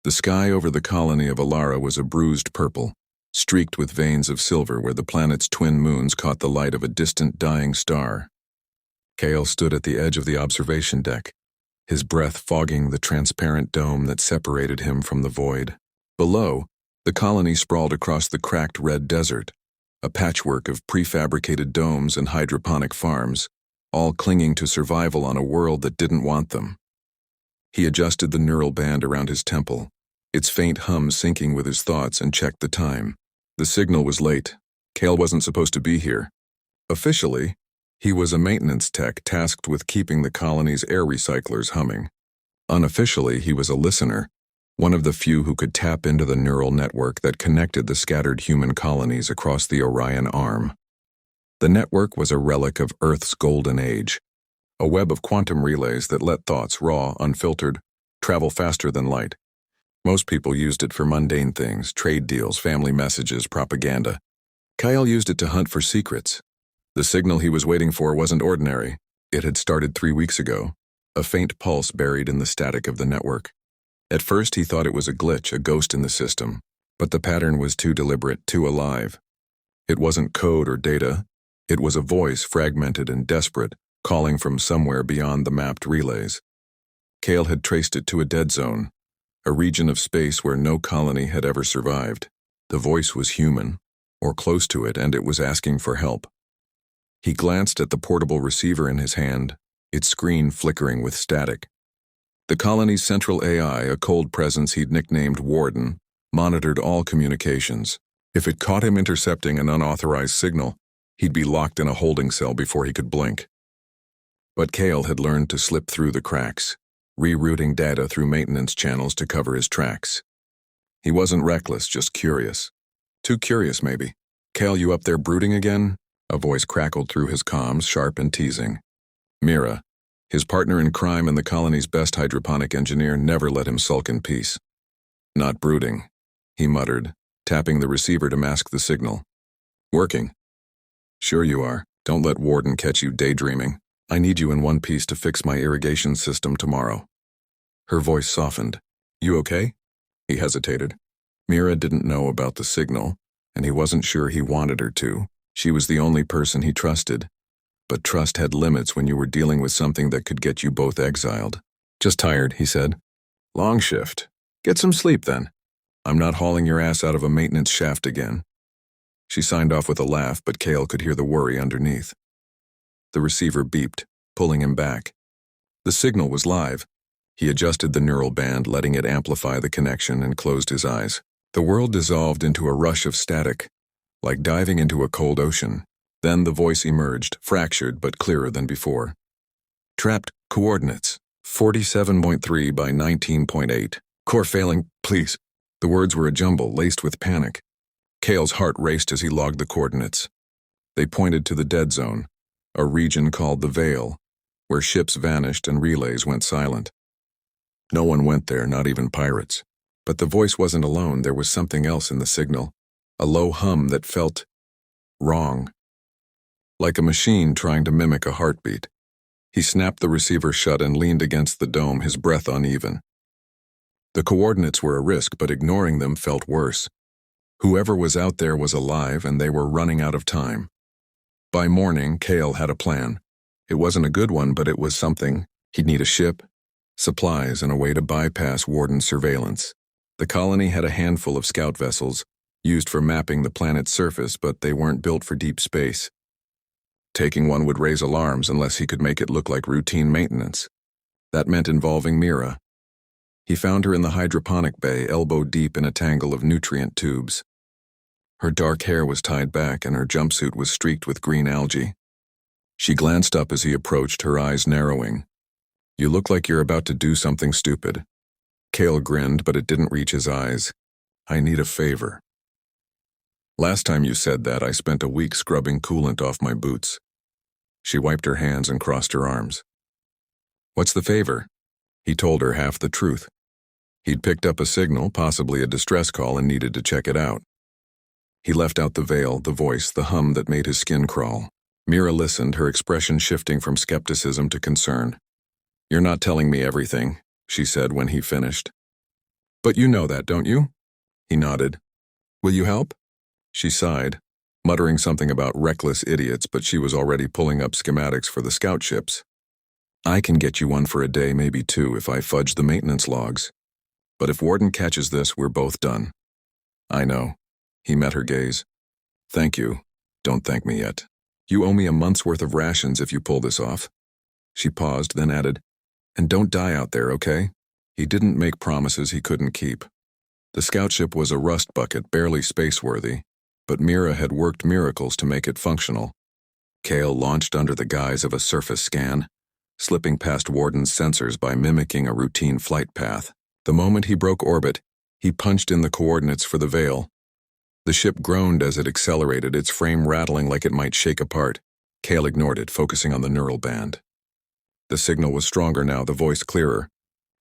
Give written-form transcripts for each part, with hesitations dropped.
The sky over the colony of Alara was a bruised purple, streaked with veins of silver where the planet's twin moons caught the light of a distant dying star. Kale stood at the edge of the observation deck, his breath fogging the transparent dome that separated him from the void. Below, the colony sprawled across the cracked red desert, a patchwork of prefabricated domes and hydroponic farms, all clinging to survival on a world that didn't want them. He adjusted the neural band around his temple, its faint hum syncing with his thoughts, and checked the time. The signal was late. Kale wasn't supposed to be here. Officially, he was a maintenance tech tasked with keeping the colony's air recyclers humming. Unofficially, he was a listener, one of the few who could tap into the neural network that connected the scattered human colonies across the Orion Arm. The network was a relic of Earth's golden age, a web of quantum relays that let thoughts, raw, unfiltered, travel faster than light. Most people used it for mundane things, trade deals, family messages, propaganda. Kyle used it to hunt for secrets. The signal he was waiting for wasn't ordinary. It had started 3 weeks ago, a faint pulse buried in the static of the network. At first he thought it was a glitch, a ghost in the system, but the pattern was too deliberate, too alive. It wasn't code or data. It was a voice, fragmented and desperate, calling from somewhere beyond the mapped relays. Kale had traced it to a dead zone, a region of space where no colony had ever survived. The voice was human, or close to it, and it was asking for help. He glanced at the portable receiver in his hand, its screen flickering with static. The colony's central AI, a cold presence he'd nicknamed Warden, monitored all communications. If it caught him intercepting an unauthorized signal, he'd be locked in a holding cell before he could blink. But Kale had learned to slip through the cracks, rerouting data through maintenance channels to cover his tracks. He wasn't reckless, just curious. Too curious, maybe. "Kale, you up there brooding again?" A voice crackled through his comms, sharp and teasing. Mira, his partner in crime and the colony's best hydroponic engineer, never let him sulk in peace. "Not brooding," he muttered, tapping the receiver to mask the signal. "Working." "Sure you are. Don't let Warden catch you daydreaming. I need you in one piece to fix my irrigation system tomorrow." Her voice softened. "You okay?" He hesitated. Mira didn't know about the signal, and he wasn't sure he wanted her to. She was the only person he trusted. But trust had limits when you were dealing with something that could get you both exiled. "Just tired," he said. "Long shift. Get some sleep then. I'm not hauling your ass out of a maintenance shaft again." She signed off with a laugh, but Kale could hear the worry underneath. The receiver beeped, pulling him back. The signal was live. He adjusted the neural band, letting it amplify the connection, and closed his eyes. The world dissolved into a rush of static, like diving into a cold ocean. Then the voice emerged, fractured but clearer than before. "Trapped coordinates, 47.3 by 19.8. Core failing, please." The words were a jumble, laced with panic. Kale's heart raced as he logged the coordinates. They pointed to the dead zone, a region called the Veil, where ships vanished and relays went silent. No one went there, not even pirates. But the voice wasn't alone. There was something else in the signal, a low hum that felt wrong, like a machine trying to mimic a heartbeat. He snapped the receiver shut and leaned against the dome, his breath uneven. The coordinates were a risk, but ignoring them felt worse. Whoever was out there was alive, and they were running out of time. By morning, Kale had a plan. It wasn't a good one, but it was something. He'd need a ship, supplies, and a way to bypass Warden's surveillance. The colony had a handful of scout vessels, used for mapping the planet's surface, but they weren't built for deep space. Taking one would raise alarms unless he could make it look like routine maintenance. That meant involving Mira. He found her in the hydroponic bay, elbow deep in a tangle of nutrient tubes. Her dark hair was tied back and her jumpsuit was streaked with green algae. She glanced up as he approached, her eyes narrowing. "You look like you're about to do something stupid." Kale grinned, but it didn't reach his eyes. "I need a favor." "Last time you said that, I spent a week scrubbing coolant off my boots." She wiped her hands and crossed her arms. "What's the favor?" He told her half the truth. He'd picked up a signal, possibly a distress call, and needed to check it out. He left out the veil, the voice, the hum that made his skin crawl. Mira listened, her expression shifting from skepticism to concern. "You're not telling me everything," she said when he finished. But you know that, don't you? He nodded. Will you help? She sighed, muttering something about reckless idiots, but she was already pulling up schematics for the scout ships. I can get you one for a day, maybe two, if I fudge the maintenance logs. But if Warden catches this, we're both done. I know. He met her gaze. Thank you. Don't thank me yet. You owe me a month's worth of rations if you pull this off. She paused, then added, and don't die out there, okay? He didn't make promises he couldn't keep. The scout ship was a rust bucket, barely space-worthy, but Mira had worked miracles to make it functional. Cale launched under the guise of a surface scan, slipping past Warden's sensors by mimicking a routine flight path. The moment he broke orbit, he punched in the coordinates for the veil. The ship groaned as it accelerated, its frame rattling like it might shake apart. Cale ignored it, focusing on the neural band. The signal was stronger now, the voice clearer.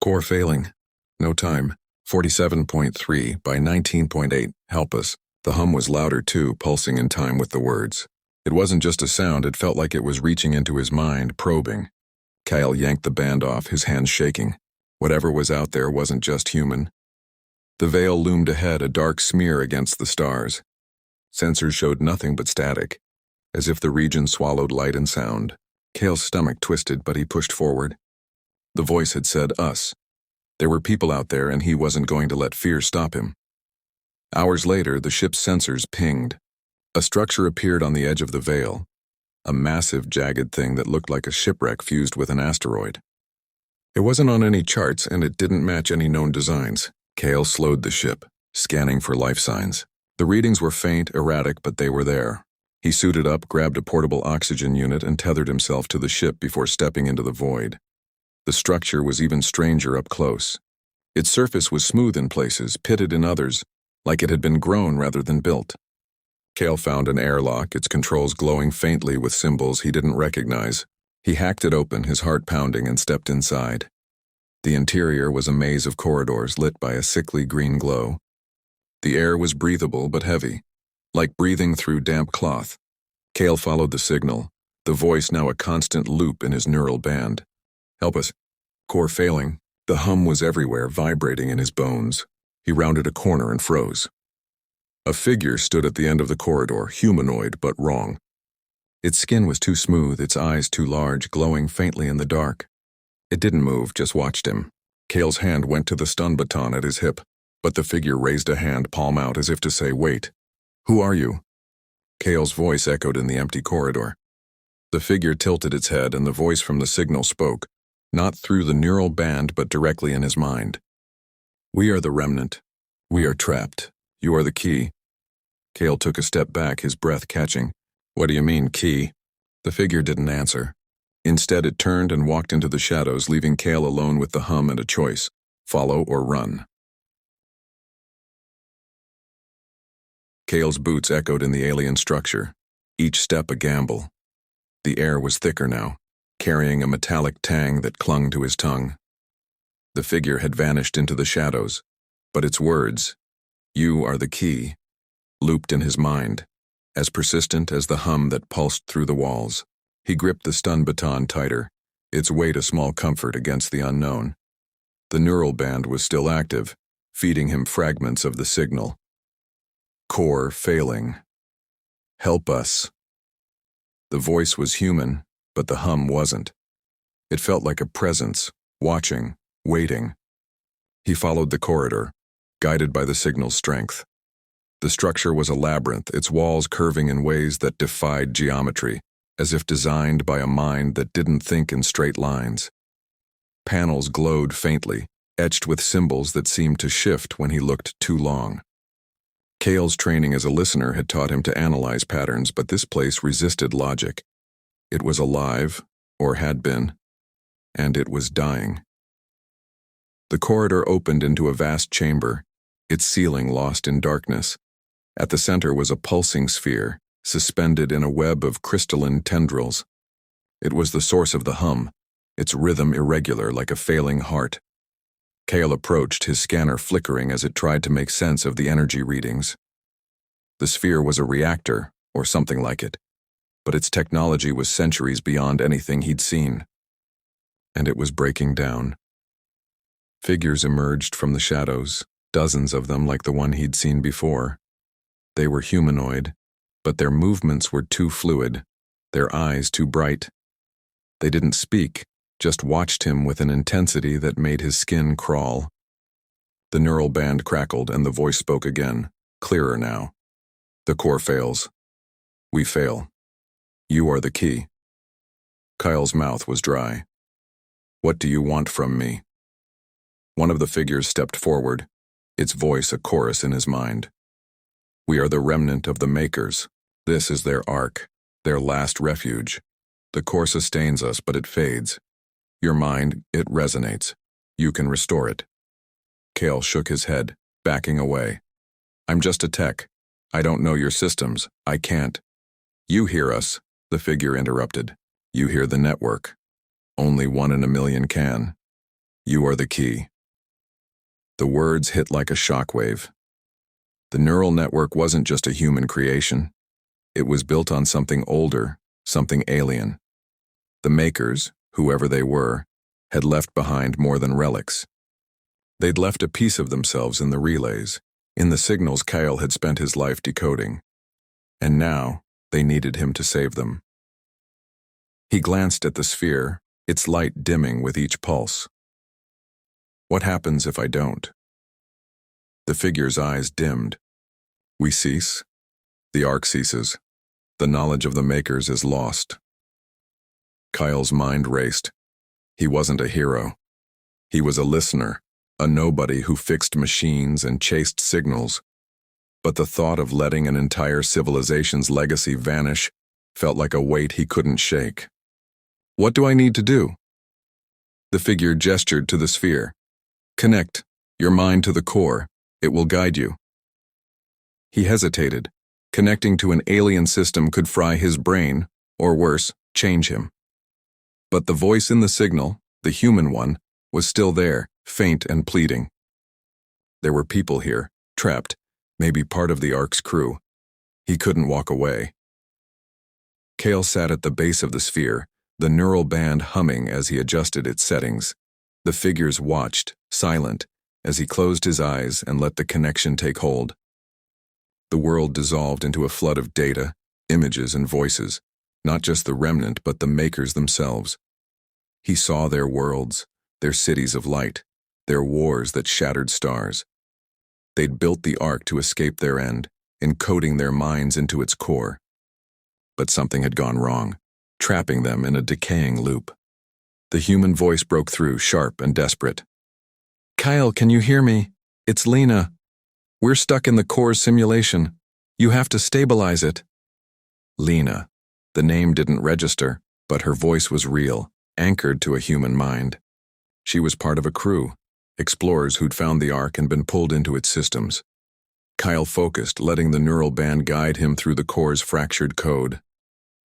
Core failing. No time. 47.3 by 19.8. Help us. The hum was louder too, pulsing in time with the words. It wasn't just a sound, it felt like it was reaching into his mind, probing. Cale yanked the band off, his hands shaking. Whatever was out there wasn't just human. The veil loomed ahead, a dark smear against the stars. Sensors showed nothing but static, as if the region swallowed light and sound. Cale's stomach twisted, but he pushed forward. The voice had said, us. There were people out there, and he wasn't going to let fear stop him. Hours later, the ship's sensors pinged. A structure appeared on the edge of the veil, a massive, jagged thing that looked like a shipwreck fused with an asteroid. It wasn't on any charts, and it didn't match any known designs. Cale slowed the ship, scanning for life signs. The readings were faint, erratic, but they were there. He suited up, grabbed a portable oxygen unit, and tethered himself to the ship before stepping into the void. The structure was even stranger up close. Its surface was smooth in places, pitted in others, like it had been grown rather than built. Cale found an airlock, its controls glowing faintly with symbols he didn't recognize. He hacked it open, his heart pounding, and stepped inside. The interior was a maze of corridors lit by a sickly green glow. The air was breathable but heavy, like breathing through damp cloth. Cale followed the signal, the voice now a constant loop in his neural band. Help us. Core failing. The hum was everywhere, vibrating in his bones. He rounded a corner and froze. A figure stood at the end of the corridor, humanoid but wrong. Its skin was too smooth, its eyes too large, glowing faintly in the dark. It didn't move, just watched him. Cale's hand went to the stun baton at his hip, but the figure raised a hand, palm out, as if to say, wait. Who are you? Cale's voice echoed in the empty corridor. The figure tilted its head, and the voice from the signal spoke, not through the neural band, but directly in his mind. We are the remnant. We are trapped. You are the key. Cale took a step back, his breath catching. What do you mean, key? The figure didn't answer. Instead, it turned and walked into the shadows, leaving Cale alone with the hum and a choice: follow or run. Cale's boots echoed in the alien structure, each step a gamble. The air was thicker now, carrying a metallic tang that clung to his tongue. The figure had vanished into the shadows, but its words, "You are the key," looped in his mind, as persistent as the hum that pulsed through the walls. He gripped the stun baton tighter, its weight a small comfort against the unknown. The neural band was still active, feeding him fragments of the signal. Core failing. Help us. The voice was human, but the hum wasn't. It felt like a presence, watching, waiting. He followed the corridor, guided by the signal's strength. The structure was a labyrinth, its walls curving in ways that defied geometry, as if designed by a mind that didn't think in straight lines. Panels glowed faintly, etched with symbols that seemed to shift when he looked too long. Cale's training as a listener had taught him to analyze patterns, but this place resisted logic. It was alive, or had been, and it was dying. The corridor opened into a vast chamber, its ceiling lost in darkness. At the center was a pulsing sphere, suspended in a web of crystalline tendrils. It was the source of the hum, its rhythm irregular like a failing heart. Cale approached, his scanner flickering as it tried to make sense of the energy readings. The sphere was a reactor, or something like it, but its technology was centuries beyond anything he'd seen. And it was breaking down. Figures emerged from the shadows, dozens of them like the one he'd seen before. They were humanoid, but their movements were too fluid, their eyes too bright. They didn't speak, just watched him with an intensity that made his skin crawl. The neural band crackled and the voice spoke again, clearer now. The core fails. We fail. You are the key. Kyle's mouth was dry. What do you want from me? One of the figures stepped forward, its voice a chorus in his mind. We are the remnant of the Makers. This is their ark, their last refuge. The core sustains us, but it fades. Your mind, it resonates. You can restore it. Kale shook his head, backing away. I'm just a tech. I don't know your systems. I can't. You hear us, the figure interrupted. You hear the network. Only 1 in a million can. You are the key. The words hit like a shockwave. The neural network wasn't just a human creation. It was built on something older, something alien. The Makers, whoever they were, had left behind more than relics. They'd left a piece of themselves in the relays, in the signals Kyle had spent his life decoding. And now, they needed him to save them. He glanced at the sphere, its light dimming with each pulse. What happens if I don't? The figure's eyes dimmed. We cease. The ark ceases. The knowledge of the Makers is lost. Kyle's mind raced. He wasn't a hero. He was a listener, a nobody who fixed machines and chased signals. But the thought of letting an entire civilization's legacy vanish felt like a weight he couldn't shake. What do I need to do? The figure gestured to the sphere. Connect your mind to the core. It will guide you. He hesitated. Connecting to an alien system could fry his brain, or worse, change him. But the voice in the signal, the human one, was still there, faint and pleading. There were people here, trapped, maybe part of the ark's crew. He couldn't walk away. Kale sat at the base of the sphere, the neural band humming as he adjusted its settings. The figures watched, silent, as he closed his eyes and let the connection take hold. The world dissolved into a flood of data, images, and voices, not just the remnant but the Makers themselves. He saw their worlds, their cities of light, their wars that shattered stars. They'd built the ark to escape their end, encoding their minds into its core. But something had gone wrong, trapping them in a decaying loop. The human voice broke through, sharp and desperate. Kyle, can you hear me? It's Lena. We're stuck in the core's simulation. You have to stabilize it. Lena. The name didn't register, but her voice was real, anchored to a human mind. She was part of a crew, explorers who'd found the ark and been pulled into its systems. Kyle focused, letting the neural band guide him through the core's fractured code.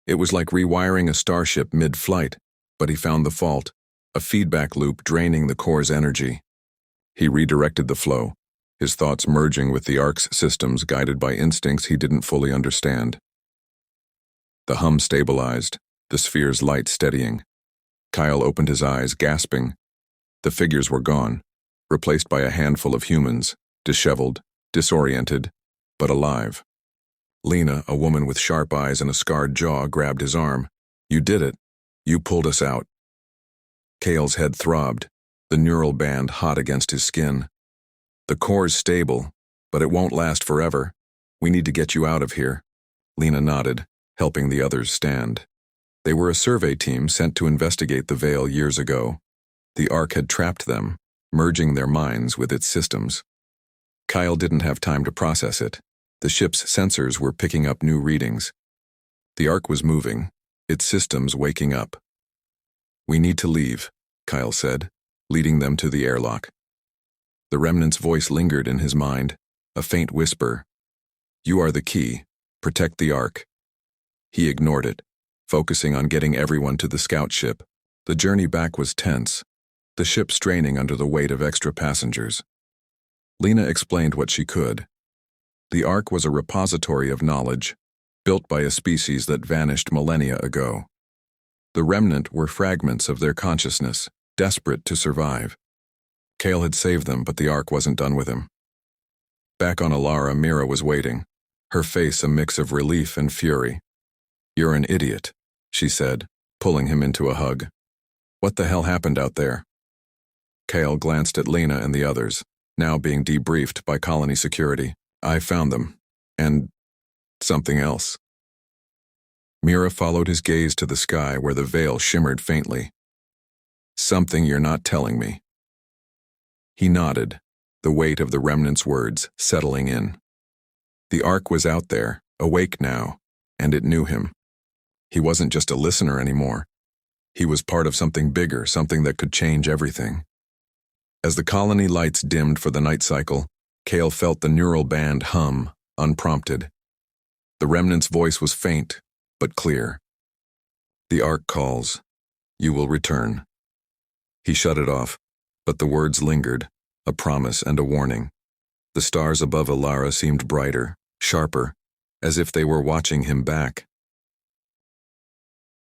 It was like rewiring a starship mid-flight, but he found the fault, a feedback loop draining the core's energy. He redirected the flow, his thoughts merging with the ark's systems guided by instincts he didn't fully understand. The hum stabilized, the sphere's light steadying. Kyle opened his eyes, gasping. The figures were gone, replaced by a handful of humans, disheveled, disoriented, but alive. Lena, a woman with sharp eyes and a scarred jaw, grabbed his arm. You did it. You pulled us out. Kale's head throbbed, the neural band hot against his skin. The core's stable, but it won't last forever. We need to get you out of here. Lena nodded, helping the others stand. They were a survey team sent to investigate the Veil years ago. The ark had trapped them, merging their minds with its systems. Kyle didn't have time to process it. The ship's sensors were picking up new readings. The ark was moving, its systems waking up. We need to leave, Kyle said, leading them to the airlock. The remnant's voice lingered in his mind, a faint whisper. You are the key. Protect the ark. He ignored it, focusing on getting everyone to the scout ship. The journey back was tense, the ship straining under the weight of extra passengers. Lena explained what she could. The ark was a repository of knowledge, built by a species that vanished millennia ago. The remnant were fragments of their consciousness, desperate to survive. Kale had saved them, but the ark wasn't done with him. Back on Alara, Mira was waiting, her face a mix of relief and fury. "You're an idiot," she said, pulling him into a hug. "What the hell happened out there?" Kale glanced at Lena and the others, now being debriefed by colony security. "I found them. And something else." Mira followed his gaze to the sky where the veil shimmered faintly. "Something you're not telling me." He nodded, the weight of the remnant's words settling in. The Ark was out there, awake now, and it knew him. He wasn't just a listener anymore. He was part of something bigger, something that could change everything. As the colony lights dimmed for the night cycle, Kale felt the neural band hum, unprompted. The remnant's voice was faint, but clear. "The Ark calls. You will return." He shut it off, but the words lingered, a promise and a warning. The stars above Alara seemed brighter, sharper, as if they were watching him back.